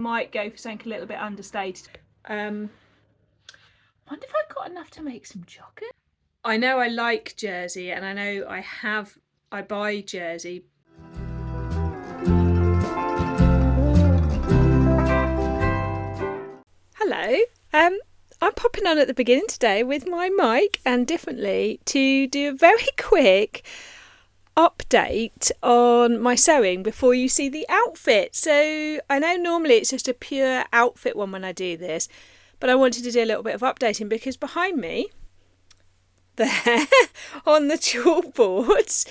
Might go for something a little bit understated. Wonder if I've got enough to make some joggers. I know I like jersey, and I know I buy jersey. Hello, I'm popping on at the beginning today with my mic and differently to do a very quick update on my sewing before you see the outfit. So I know normally it's just a pure outfit one when I do this, but I wanted to do a little bit of updating because behind me there on the chalkboards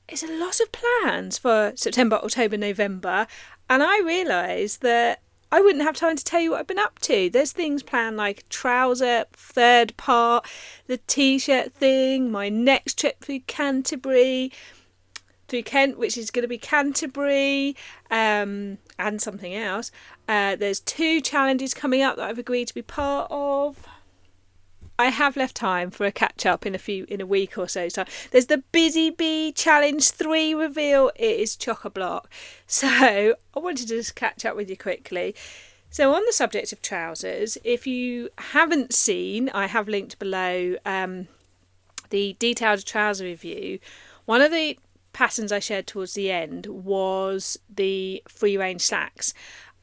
is a lot of plans for September, October, November, and I realised that I wouldn't have time to tell you what I've been up to. There's things planned like trouser, third part, the t-shirt thing, my next trip through Canterbury, through Kent, which is going to be Canterbury, and something else. There's 2 challenges coming up that I've agreed to be part of. I have left time for a catch up in a week or so's time. There's the Busy Bee Challenge 3 reveal. It is chock-a-block. So I wanted to just catch up with you quickly. So on the subject of trousers, if you haven't seen, I have linked below the detailed trouser review. One of the patterns I shared towards the end was the free range slacks,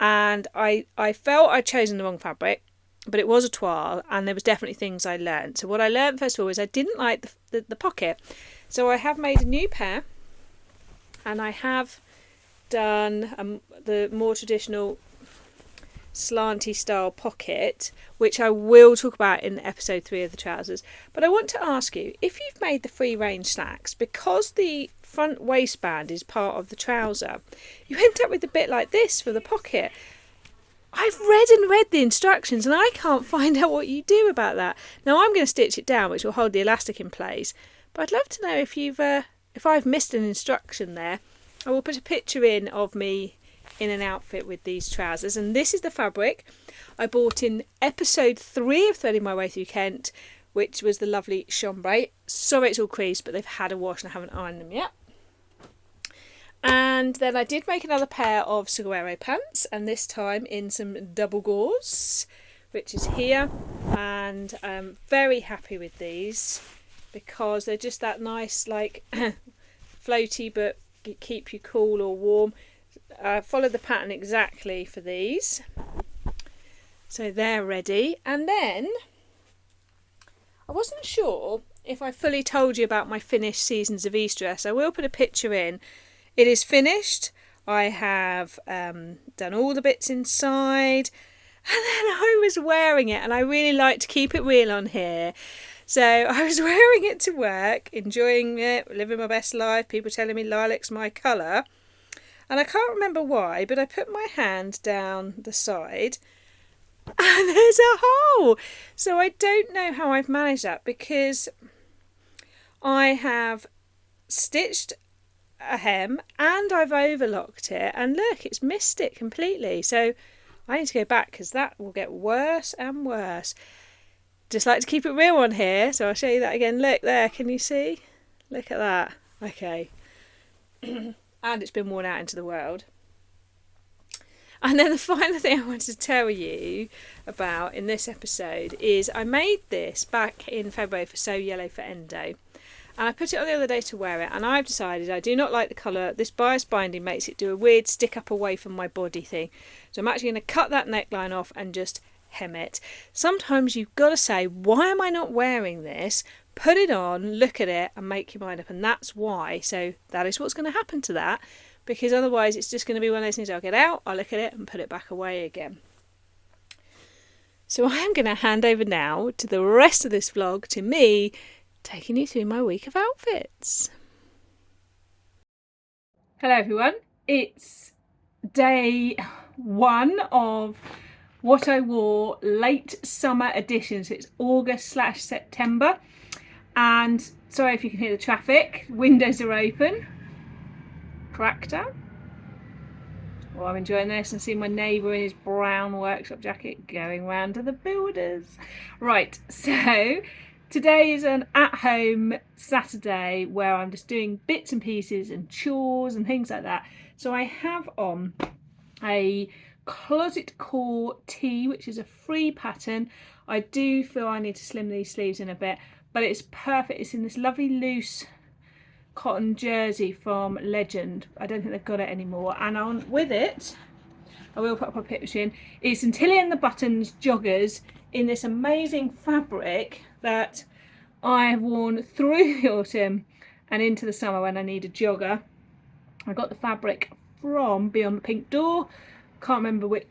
and I felt I'd chosen the wrong fabric. But it was a toile, and there was definitely things I learnt. So what I learnt first of all is I didn't like the pocket. So I have made a new pair, and I have done the more traditional slanty style pocket, which I will talk about in episode 3 of the trousers. But I want to ask you, if you've made the free range slacks, because the front waistband is part of the trouser, you end up with a bit like this for the pocket. I've read the instructions and I can't find out what you do about that. Now I'm going to stitch it down, which will hold the elastic in place. But I'd love to know if I've missed an instruction there. I will put a picture in of me in an outfit with these trousers. And this is the fabric I bought in episode 3 of Threading My Way Through Kent, which was the lovely chambray. Sorry it's all creased, but they've had a wash and I haven't ironed them yet. And then I did make another pair of saguaro pants, and this time in some double gauze, which is here. And I'm very happy with these because they're just that nice, like floaty but keep you cool or warm. I followed the pattern exactly for these, so they're ready. And then I wasn't sure if I fully told you about my finished Seasons of East dress. I will put a picture in. It is finished. I have done all the bits inside, and then I was wearing it, and I really like to keep it real on here. So I was wearing it to work, enjoying it, living my best life, people telling me lilac's my colour. And I can't remember why, but I put my hand down the side and there's a hole. So I don't know how I've managed that, because I have stitched a hem and I've overlocked it, and look, it's missed it completely. So I need to go back because that will get worse and worse. Just like to keep it real on here, so I'll show you that again. Look there, can you see? Look at that. Okay. And it's been worn out into the world. And then the final thing I wanted to tell you about in this episode is I made this back in February for Sew Yellow for Endo. And I put it on the other day to wear it, and I've decided I do not like the colour. This bias binding makes it do a weird stick up away from my body thing. So I'm actually going to cut that neckline off and just hem it. Sometimes you've got to say, why am I not wearing this? Put it on, look at it, and make your mind up. And that's why. So that is what's going to happen to that, because otherwise it's just going to be one of those things. I'll get out, I'll look at it and put it back away again. So I am going to hand over now to the rest of this vlog to me, taking you through my week of outfits. Hello everyone, it's day 1 of what I wore late summer edition, so it's August/September. And sorry if you can hear the traffic, windows are open, cracked up. Well, I'm enjoying this and seeing my neighbour in his brown workshop jacket going round to the builders. Right, so today is an at-home Saturday where I'm just doing bits and pieces and chores and things like that. So I have on a Closet Core Tee, which is a free pattern. I do feel I need to slim these sleeves in a bit, but it's perfect. It's in this lovely loose cotton jersey from Legend. I don't think they've got it anymore. And on with it, I will put up a picture in, is some Tilly and the Buttons joggers in this amazing fabric that I have worn through the autumn and into the summer when I need a jogger. I got the fabric from Beyond the Pink Door. Can't remember what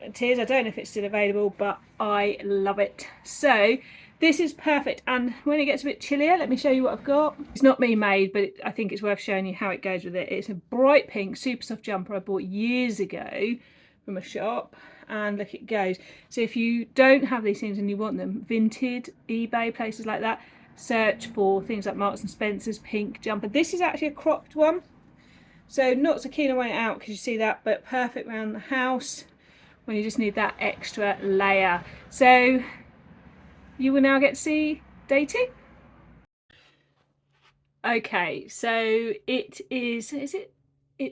it is. I don't know if it's still available, but I love it. So this is perfect. And when it gets a bit chillier, let me show you what I've got. It's not me made, but I think it's worth showing you how it goes with it. It's a bright pink super soft jumper I bought years ago from a shop, and look, it goes. So if you don't have these things and you want them, Vinted, eBay, places like that, search for things like Marks and Spencer's pink jumper. This is actually a cropped one, so not so keen on wearing it out because you see that, but perfect around the house when you just need that extra layer. So you will now get to see day 2. Okay, so it's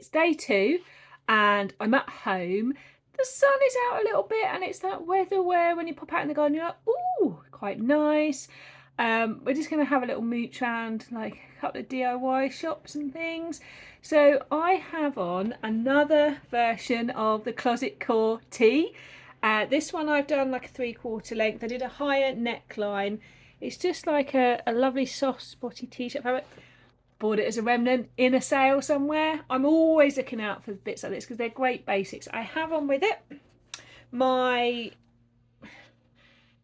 day 2 and I'm at home. The sun is out a little bit and it's that weather where when you pop out in the garden you're like, ooh, quite nice. We're just going to have a little mooch around, like a couple of DIY shops and things. So I have on another version of the Closet Core Tee. This one I've done like a 3/4 length. I did a higher neckline. It's just like a lovely soft spotty t-shirt fabric. Bought it as a remnant in a sale somewhere. I'm always looking out for bits like this because they're great basics. I have on with it my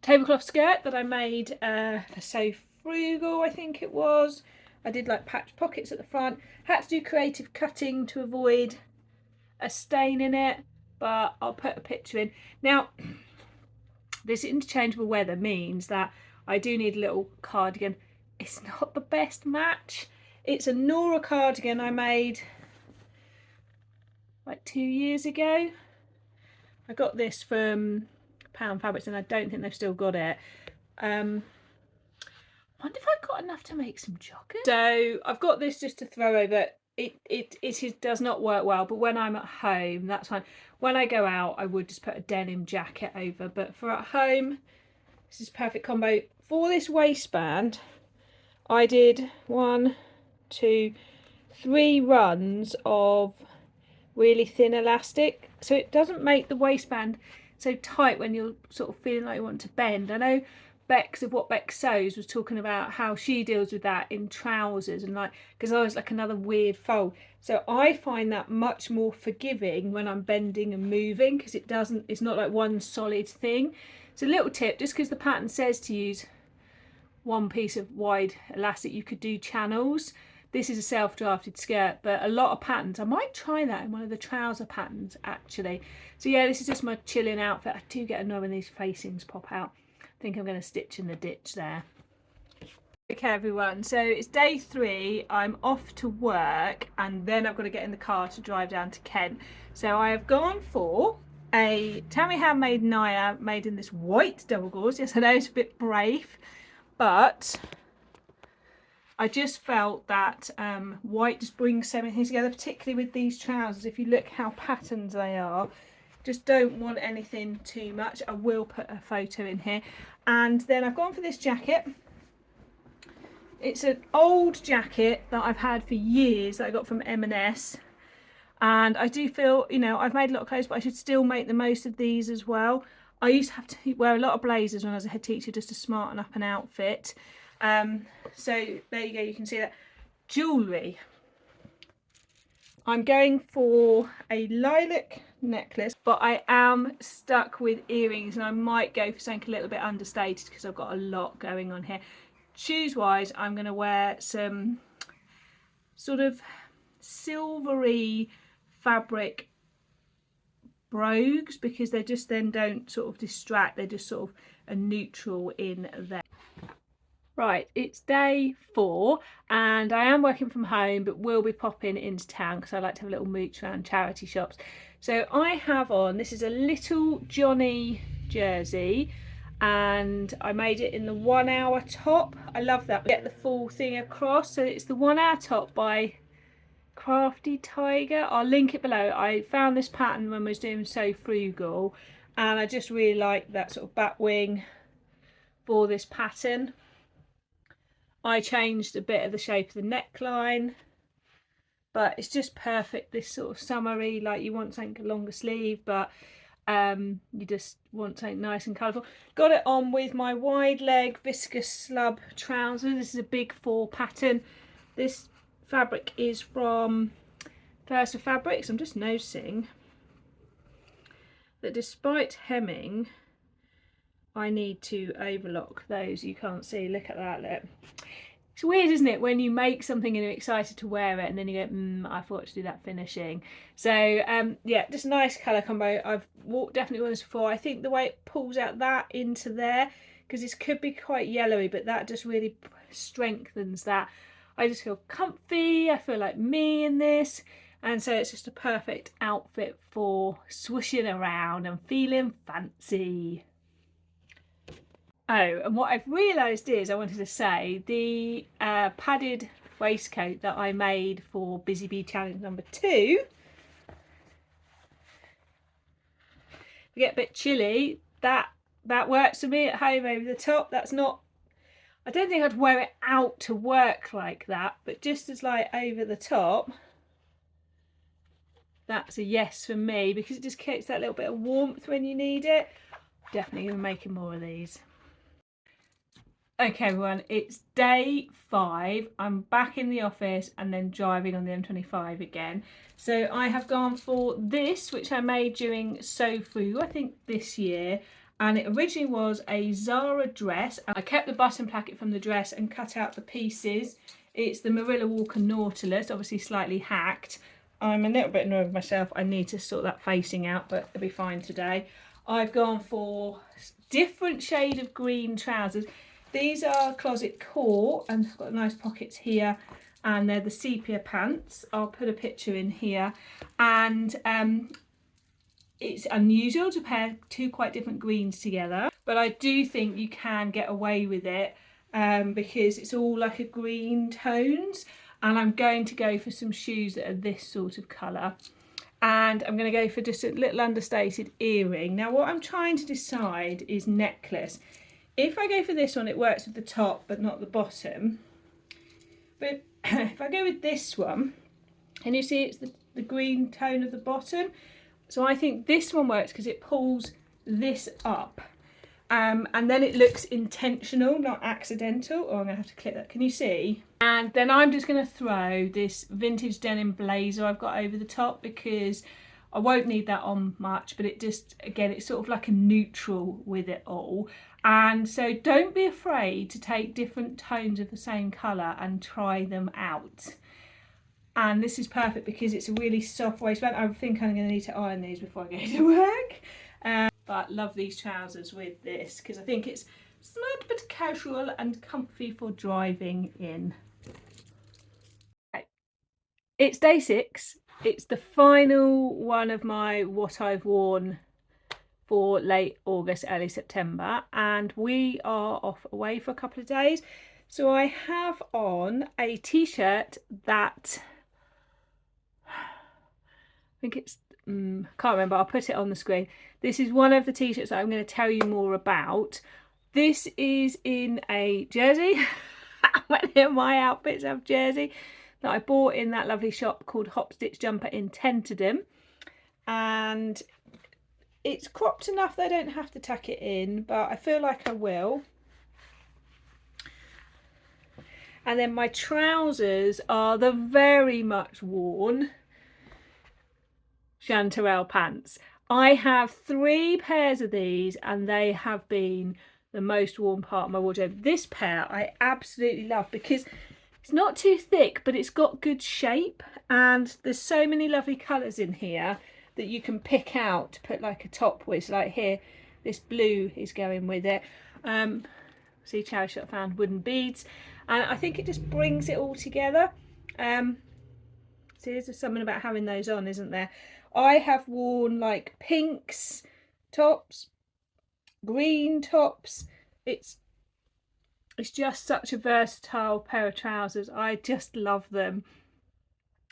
tablecloth skirt that I made So Frugal, I think it was. I did like patch pockets at the front. Had to do creative cutting to avoid a stain in it, but I'll put a picture in. Now, this interchangeable weather means that I do need a little cardigan. It's not the best match. It's a Nora cardigan I made like 2 years ago. I got this from Pound Fabrics and I don't think they've still got it. I wonder if I've got enough to make some joggers. So I've got this just to throw over. It does not work well, but when I'm at home, that's fine. When I go out, I would just put a denim jacket over, but for at home, this is perfect combo. For this waistband, I did 1, 2, 3 runs of really thin elastic, so it doesn't make the waistband so tight when you're sort of feeling like you want to bend. I know Bex of What Bex Sews was talking about how she deals with that in trousers, and like, because I was like another weird fold, so I find that much more forgiving when I'm bending and moving because it's not like one solid thing. So a little tip, just because the pattern says to use one piece of wide elastic, you could do channels. This is a self-drafted skirt, but a lot of patterns, I might try that in one of the trouser patterns actually. So yeah, this is just my chilling outfit. I do get annoyed when these facings pop out. I think I'm going to stitch in the ditch there. Okay everyone, so it's day 3. I'm off to work and then I've got to get in the car to drive down to Kent. So I have gone for a Tammy Handmade Naya made in this white double gauze. Yes, I know it's a bit brave, but I just felt that white just brings so many things together, particularly with these trousers. If you look how patterned they are, just don't want anything too much. I will put a photo in here. And then I've gone for this jacket. It's an old jacket that I've had for years that I got from M&S. And I do feel, you know, I've made a lot of clothes, but I should still make the most of these as well. I used to have to wear a lot of blazers when I was a head teacher just to smarten up an outfit. So there you go, you can see that. Jewellery, I'm going for a lilac necklace, but I am stuck with earrings and I might go for something a little bit understated because I've got a lot going on here. Shoes wise, I'm going to wear some sort of silvery fabric brogues because they just then don't sort of distract, they're just sort of a neutral in there. Right, it's day 4 and I am working from home but will be popping into town because I like to have a little mooch around charity shops. So I have on, this is a Little Johnny jersey and I made it in the 1 hour top. I love that. Get the full thing across. So it's the 1 hour top by Crafty Tiger. I'll link it below. I found this pattern when I was doing So Frugal, and I just really like that sort of bat wing for this pattern. I changed a bit of the shape of the neckline, but it's just perfect, this sort of summery, like you want something longer sleeve, but you just want something nice and colourful. Got it on with my wide leg viscose slub trousers. This is a big 4 pattern. This fabric is from First of Fabrics. I'm just noticing that despite hemming, I need to overlock those. You can't see, look at that, look. It's weird, isn't it, when you make something and you're excited to wear it and then you go, I forgot to do that finishing. So yeah, just a nice colour combo. I've definitely worn this before. I think the way it pulls out that into there, because this could be quite yellowy, but that just really strengthens that. I just feel comfy, I feel like me in this, and so it's just a perfect outfit for swooshing around and feeling fancy. Oh, and what I've realised is, I wanted to say, the padded waistcoat that I made for Busy Bee Challenge number 2, if you get a bit chilly, that works for me at home over the top. That's not, I don't think I'd wear it out to work like that, but just as like over the top, that's a yes for me, because it just keeps that little bit of warmth when you need it. Definitely gonna be making more of these. Okay everyone, it's day 5. I'm back in the office and then driving on the M25 again. So I have gone for this, which I made during So Frugal, I think this year. And it originally was a Zara dress. I kept the button placket from the dress and cut out the pieces. It's the Marilla Walker Nautilus, obviously slightly hacked. I'm a little bit annoyed with myself. I need to sort that facing out, but it'll be fine today. I've gone for different shade of green trousers. These are closet core and they've got nice pockets here, and they're the sepia pants. I'll put a picture in here. And it's unusual to pair 2 quite different greens together, but I do think you can get away with it because it's all like a green tones, and I'm going to go for some shoes that are this sort of colour. And I'm going to go for just a little understated earring. Now what I'm trying to decide is necklace. If I go for this one, it works with the top but not the bottom. But if I go with this one, and you see it's the green tone of the bottom, so I think this one works because it pulls this up. And then it looks intentional, not accidental. Oh, I'm going to have to click that. Can you see? And then I'm just going to throw this vintage denim blazer I've got over the top, because I won't need that on much, but it just, again, it's sort of like a neutral with it all. And so don't be afraid to take different tones of the same colour and try them out. And this is perfect because it's a really soft waistband. I think I'm going to need to iron these before I go to work. But love these trousers with this because I think it's smart but casual and comfy for driving in. Okay. It's day 6. It's the final one of my what I've worn for late August, early September, and we are off away for a couple of days. So I have on a t-shirt that I think it's can't remember, I'll put it on the screen. This is one of the t-shirts that I'm going to tell you more about. This is in a jersey. One of my outfits have jersey that I bought in that lovely shop called Hop Stitch Jumper in Tenterden, and it's cropped enough that I don't have to tuck it in, but I feel like I will. And then my trousers are the very much worn Chanterelle pants. I have 3 pairs of these and they have been the most worn part of my wardrobe. This pair I absolutely love because it's not too thick, but it's got good shape, and there's so many lovely colours in here that you can pick out to put like a top with. Like here, this blue is going with it. See, Charity Shop found wooden beads, and I think it just brings it all together. So there's something about having those on, isn't there? I have worn like pinks tops, green tops. It's just such a versatile pair of trousers. I just love them.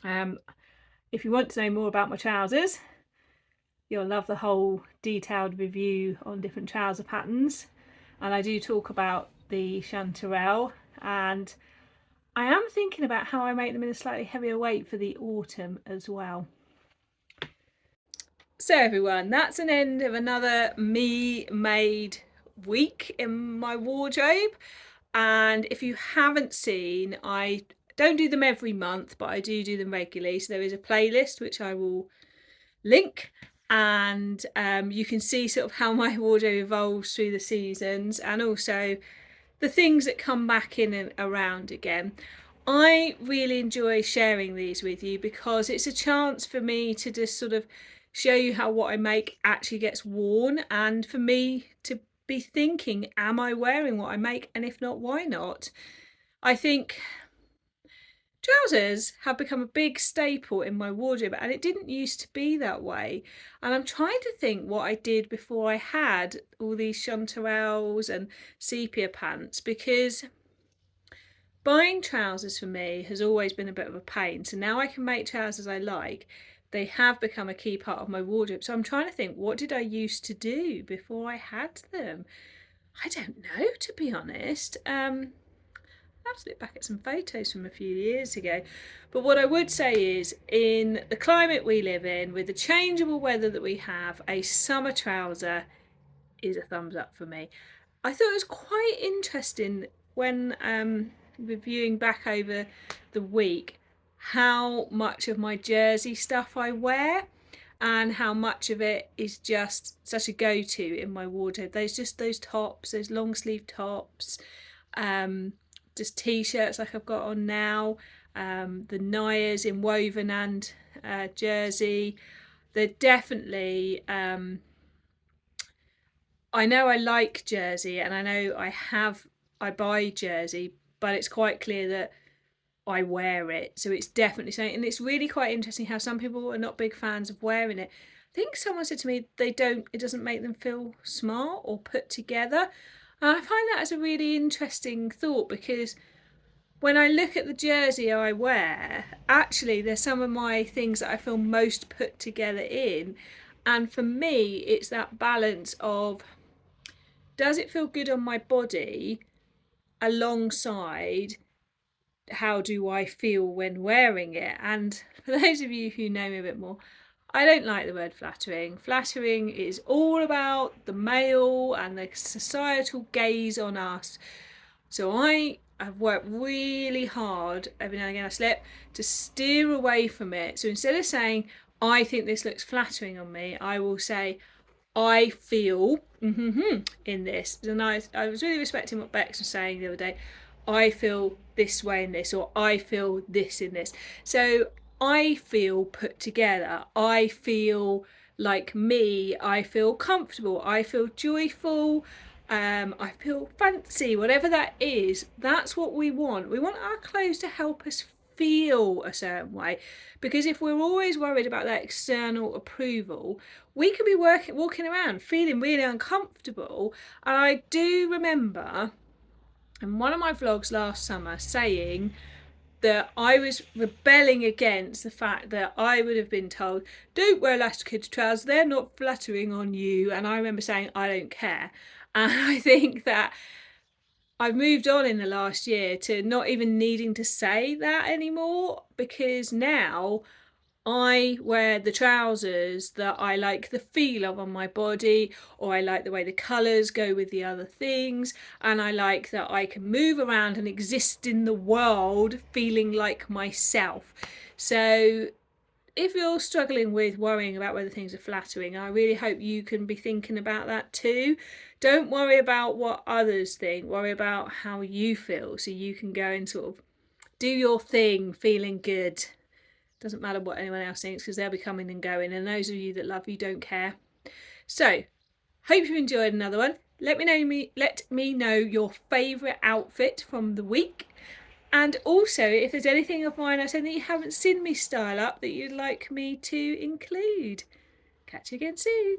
If you want to know more about my trousers, you'll love the whole detailed review on different trouser patterns, and I do talk about the Chanterelle, and I am thinking about how I make them in a slightly heavier weight for the autumn as well. So everyone, that's an end of another me made week in my wardrobe. And if you haven't seen, I don't do them every month, but I do them regularly. So there is a playlist which I will link, and you can see sort of how my wardrobe evolves through the seasons, and also the things that come back in and around again. I really enjoy sharing these with you because it's a chance for me to just sort of show you how what I make actually gets worn, and for me to be thinking, am I wearing what I make? And if not, why not? I think trousers have become a big staple in my wardrobe, and it didn't used to be that way. And I'm trying to think what I did before I had all these chanterelles and sepia pants, because buying trousers for me has always been a bit of a pain. So now I can make trousers I like. They have become a key part of my wardrobe. So I'm trying to think, what did I used to do before I had them? I don't know, to be honest. I have to look back at some photos from a few years ago. But what I would say is, in the climate we live in, with the changeable weather that we have, a summer trouser is a thumbs up for me. I thought it was quite interesting when reviewing back over the week how much of my jersey stuff I wear, and how much of it is just such a go-to in my wardrobe. There's just those tops, those long sleeve tops, just t-shirts like I've got on now, the Nayas in woven and jersey. They're definitely I know I like jersey, and I know I buy jersey, but it's quite clear that I wear it. So it's definitely something, and it's really quite interesting how some people are not big fans of wearing it. I think someone said to me it doesn't make them feel smart or put together. And I find that as a really interesting thought, because when I look at the jersey I wear, actually there's some of my things that I feel most put together in. And for me, it's that balance of, does it feel good on my body, alongside how do I feel when wearing it? And for those of you who know me a bit more, I don't like the word flattering. Flattering is all about the male and the societal gaze on us. So I have worked really hard, every now and again I slip, to steer away from it. So instead of saying, I think this looks flattering on me, I will say, I feel in this. And I was really respecting what Bex was saying the other day. I feel this way in this, or I feel this in this. So I feel put together. I feel like me. I feel comfortable. I feel joyful. I feel fancy. Whatever that is, that's what we want. We want our clothes to help us feel a certain way, because if we're always worried about that external approval, we could be walking around feeling really uncomfortable. And I do remember in one of my vlogs last summer saying that I was rebelling against the fact that I would have been told, don't wear elasticated trousers, they're not flattering on you. And I remember saying, I don't care. And I think that I've moved on in the last year to not even needing to say that anymore, because now I wear the trousers that I like the feel of on my body, or I like the way the colours go with the other things, and I like that I can move around and exist in the world feeling like myself. So if you're struggling with worrying about whether things are flattering, I really hope you can be thinking about that too. Don't worry about what others think, worry about how you feel, so you can go and sort of do your thing feeling good. Doesn't matter what anyone else thinks, because they'll be coming and going, and those of you that love you don't care. So hope you enjoyed another one. Let me know your favourite outfit from the week, and also if there's anything of mine I said that you haven't seen me style up that you'd like me to include. Catch you again soon.